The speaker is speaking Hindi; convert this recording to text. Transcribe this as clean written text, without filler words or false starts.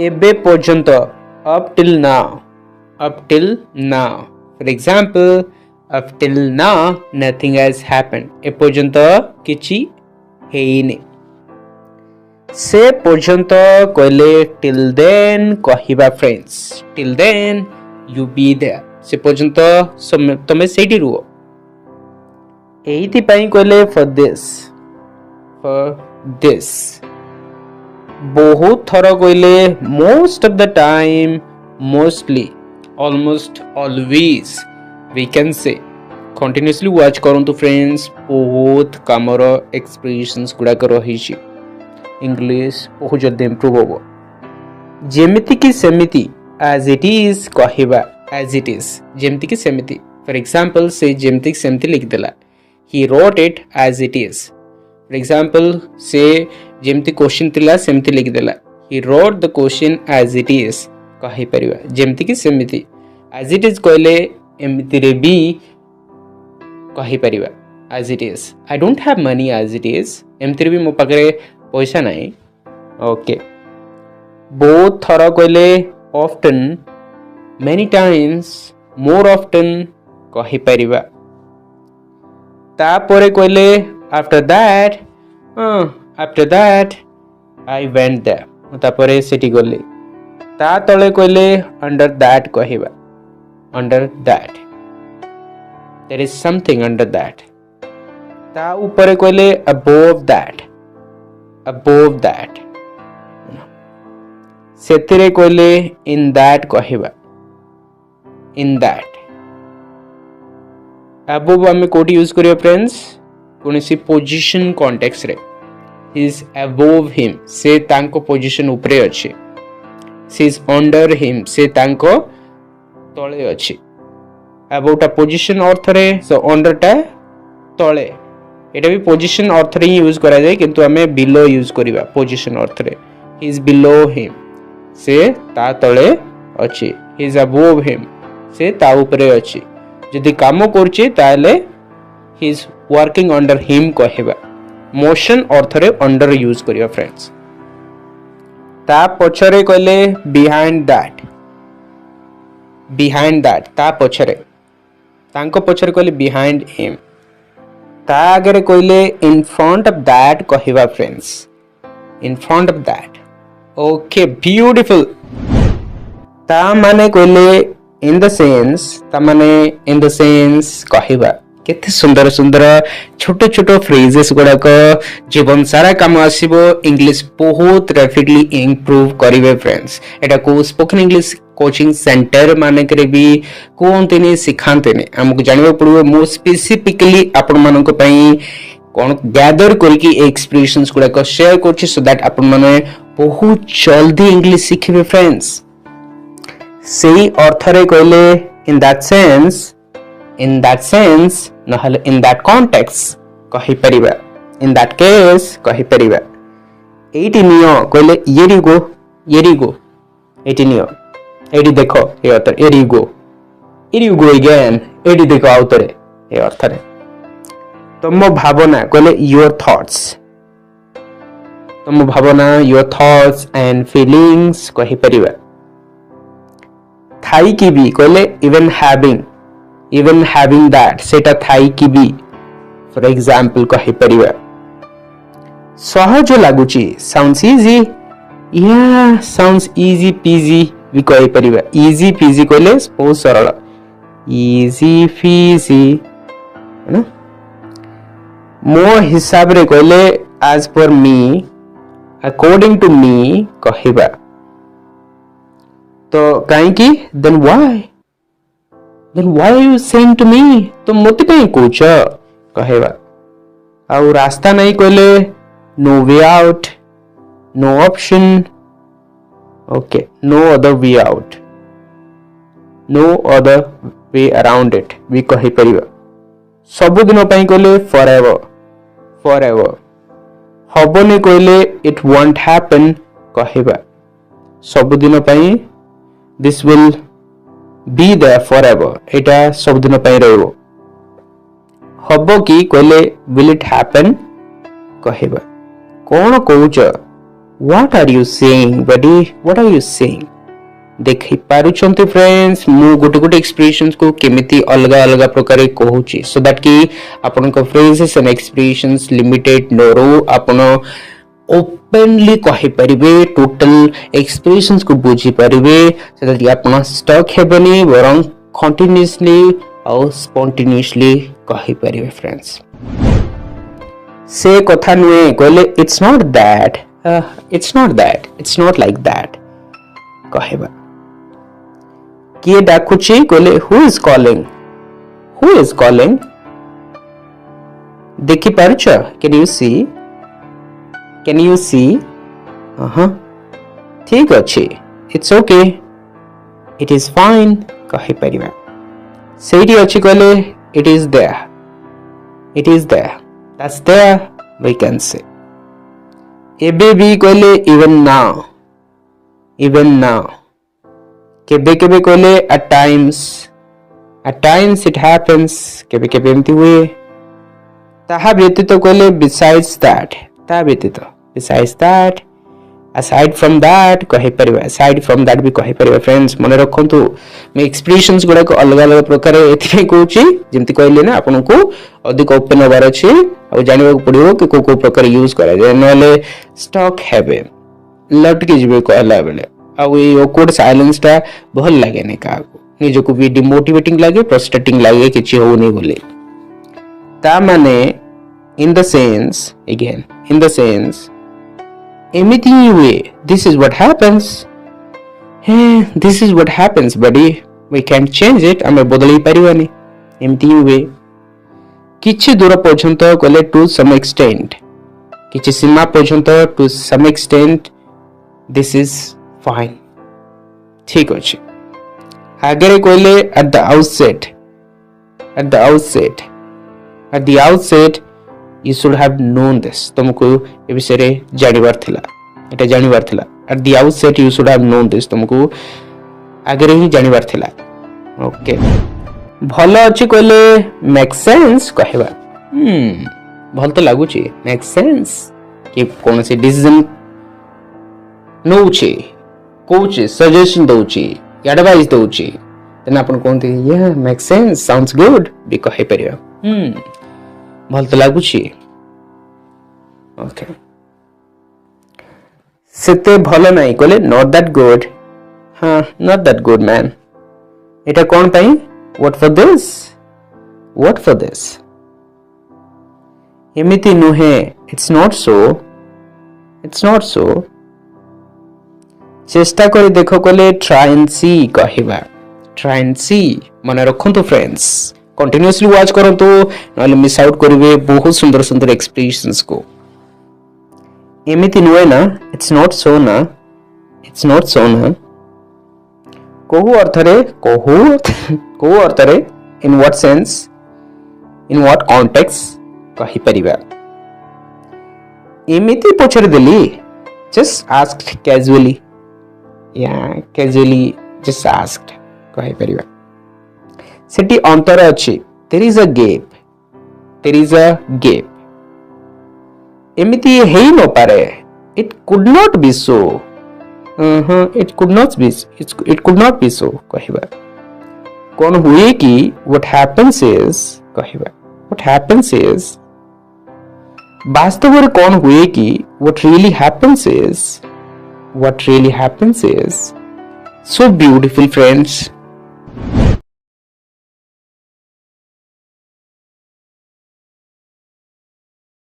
एबे पर्यंत up till now, up till now. For example, up till now nothing has happened. ए पर्यंत किछि हेइनी. से पर्यंत कहले till then कहिबा friends. Till then you be there. से पर्यंत तमे सेठी रुओ. एइति पई कहले for this. For this. बहुत थर कहले most of the time, mostly, almost always we can say. Continuously watch करंतु friends. बहुत कामर expressions गुड़ाक रही इंग्लिश बहुत जल्दी इम्प्रूव होबो. जेमिति की सेमिति as it is कहिबा as it is जेमिति की सेमिति. For example से जेमिति की सेमिति लिख देला. He wrote it as it is. For example से जेमिति क्वेश्चन थिला सेमिति लिख देला. He wrote the question as it is कहि परिबा जेमिति की सेमिति. as it is कहले एमिति रे भी कहि परिबा as it is. I don't have money as it is एमिति रे भी मो पाखरे पैसा नहीं. ओके. बहुत थर कहले often, many times, more often कहि परिबा. तापरे कहले after that I went there. तापरे सेठी गली. ता तले कहले under that कहिबा. under that there is something under that. ता ऊपरे कहले above that. above that. सेतिरे कहले in that कहिबा. in that. above आमे कोटी यूज करियो फ्रेंड्स कोनसी पोजीशन कॉन्टेक्स्ट रे. he is above him से तांको पोजीशन ऊपरे अछि. she is under him से तांको तळे अछि. above टा पोजीशन अर्थ रे सो अंडर टा तळे. एटा भी पोजीशन अर्थ रे यूज करा जाय किंतु हमें बिलो यूज करिबा पोजीशन अर्थ रे. he is below him से ता तळे अछि. he is above him से ता ऊपरे अछि. जदि काम करछि ताले he is working under him कहिबा. मोशन अर्थ रे अंडर यूज करियो फ्रेंड्स. ता पछरे कहले behind that. behind that ता पछरे तांको पछरे कहले behind him. ता आगे कहले in front of that कहिबा friends. in front of that. Okay beautiful. ता माने कहले in the sense ता माने in the sense कहिबा. केते सुंदर सुंदर छोटो छोटो फ्रेजेस गुड़ाक जीवन सारा काम आसीबो. इंग्लिश बहुत रैपिडली इंप्रूव करिवे फ्रेंड्स. एटा को स्पोकन इंग्लिश कोचिंग सेंटर माने करे भी कोंतेने सिखांतेने हमको जानिबो पड़िबो. मो स्पेसिफिकली आपण मानको पई कोन गैदर करके एक्सप्रेशंस गुड़ाक शेयर करछि सो दैट आपण माने बहुत जल्दी इंग्लिश सिखिबे फ्रेंड्स. सेही अर्थ रे कहले in that sense नहले in that context कहि परिबा. in that case कहि परिबा. एटी नियो कहले येरी गो एटी नियो एटी देखो ए अर्थ येरी गो अगेन एटी देखो आउतरे ए अर्थ रे. तम भावना कहले your thoughts. तम भावना your thoughts and feelings कहि परिबा. थाई की भी कहले even having that सेटा थाई की भी. फॉर एग्जांपल कहि परिबा. सहज लागुची sounds easy. yeah sounds easy peasy भी कहि परिबा. easy peasy कहले बहुत सरल. easy peasy है ना. मो हिसाब रे कहले as per me according to me कहिबा. तो काहे की then why are you saying to me तो मोते काहे कोच कहेबा. आउ रास्ता नहीं कहले no way out, no option. okay no other way out, no other way around it भी कहि परिबा. सब दिन पई कहले forever. हबने कहले it won't happen कहिबा. सब दिन पई this will be there forever एटा सब दिन पई रहबो. हबो की कहले will it happen कहिबा. Cone कहउछ What are you saying buddy? What are you saying? देखि पारुचंती फ्रेंड्स मु गोटे गोटे एक्सप्रेशंस को केमिति अलगा अलगा प्रकार कहूची सो दैट कि आपन को फ्रेजेस एंड एक्सप्रेशंस लिमिटेड नरो आपन ओपनली कहि परिबे टोटल एक्सप्रेशंस को बुझी परिबे सो दैट आपन स्टक हेबनी वरन कंटीन्यूअसली और स्पॉन्टेनियसली कहि परिबे फ्रेंड्स से कथा नुए कहले it's not that it's not like that कहबा किए डाकुची कहले हु इज कॉलिंग देखि पारुछ कैन यू सी ठीक अच्छे it's okay it is fine कहि परिबा सेठी अच्छी कहले it is there that's there we can say एबे भी कहले इवन नाउ केबे केबे कहले at times it happens केबे केबे एमती हुए ताहा व्यतीत कहले besides that aside from that कहि परिबा aside from that भी कहि परिबा फ्रेंड्स मन रखंतु मैं एक्सप्रेशंस गुडा को अलग अलग प्रकार एथि कहूची जेमती कहले ना आपन को अधिक ओपन होबार अछि और जानिबा को पड़िबो कि को प्रकार यूज करा जाय नले स्टॉक हेबे लटके जिबे कहला बेले आ ये ऑकवर्ड साइलेंस ता भल लागे ने का को निजो को भी डिमोटिवेटिंग लागे फ्रस्ट्रेटिंग लागे किछि हो नै बोले ता माने इन द सेंस एमिति वे this is what happens buddy we can't change it हमें बदलई परिवानी एमिति वे किछि दूर पर्यंत कहले टू सम एक्सटेंट किछि सीमा पर्यंत to some extent this is fine ठीक अछि आगे कहले at the outset you should have known this तुमको ए विषय रे जानिबार थिला एटा जानिबार थिला at the outset you should have known this तुमको आगे ही जानिबार थिला ओके भलो अछि कहले मेक सेंस कहबा भल तो लागु छी मेक सेंस कि कोन से डिसीजन नौची कोच सजेशन दउची एडवाइस दउची तने अपन कोनते ये मेक सेंस साउंड्स गुड भी कहि परिया भल तो लागु छी ओके सेते भलो नाही कहले नॉट दैट गुड हां नॉट दैट गुड मैन एटा कोन पई व्हाट फॉर दिस एमिति नुहे इट्स नॉट सो चेष्टा करी देखो कहले ट्राई एंड सी मन रखंतु फ्रेंड्स कंटिन्यूअसली वॉच करंतु नले मिस आउट करिवे बहुत सुंदर सुंदर एक्सप्रेशंस को एमिति नुए ना इट्स नॉट सो ना कहू अर्थरे in what sense in what context कहि परिबा एमिति पछर देली just asked casually just asked कहि परिबा सेठी अंतर अछि there is a gap एमिति हेई न पारे it could not be so it could not be so कहिबा कोन हुए कि what happens is वास्तव में कोन हुए कि what really happens is so beautiful friends